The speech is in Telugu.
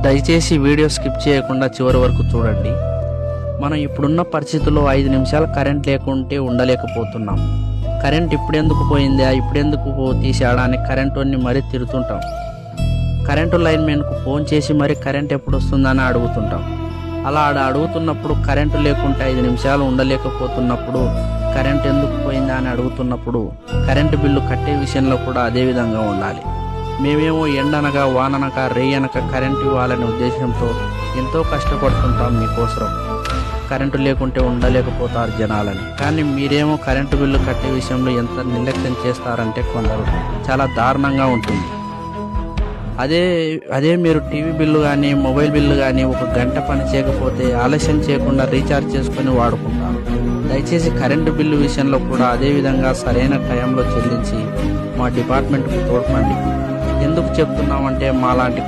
దయచేసి వీడియో స్కిప్ చేయకుండా చివరి వరకు చూడండి. మనం ఇప్పుడున్న పరిస్థితుల్లో 5 నిమిషాలు కరెంట్ లేకుంటే ఉండలేకపోతున్నాం. కరెంట్ ఇప్పుడెందుకు పోయిందా, ఇప్పుడెందుకు తీసాడా అని కరెంటుని మరీ తిరుగుతుంటాం. కరెంటు లైన్మెన్కు ఫోన్ చేసి మరీ కరెంట్ ఎప్పుడు వస్తుందని అడుగుతుంటాం. అలా అడుగుతున్నప్పుడు కరెంటు లేకుంటే 5 నిమిషాలు ఉండలేకపోతున్నప్పుడు కరెంట్ ఎందుకు పోయిందా అని అడుగుతున్నప్పుడు కరెంటు బిల్లు కట్టే విషయంలో కూడా అదే విధంగా ఉండాలి. మేమేమో ఎండనక వాననక రేయనక కరెంటు ఇవ్వాలనే ఉద్దేశంతో ఎంతో కష్టపడుతుంటాం మీకోసం. కరెంటు లేకుంటే ఉండలేకపోతారు జనాలని. కానీ మీరేమో కరెంటు బిల్లు కట్టే విషయంలో ఎంత నిర్లక్ష్యం చేస్తారంటే కొందరు చాలా దారుణంగా ఉంటుంది. అదే మీరు టీవీ బిల్లు కానీ మొబైల్ బిల్లు కానీ 1 గంట పని చేయకపోతే ఆలస్యం చేయకుండా రీఛార్జ్ చేసుకొని వాడుకుంటారు. దయచేసి కరెంటు బిల్లు విషయంలో కూడా అదే విధంగా సరైన టైంలో చెల్లించి మా డిపార్ట్మెంట్కు తోడ్పండి. ఎందుకు చెప్తున్నామంటే మాలాంటి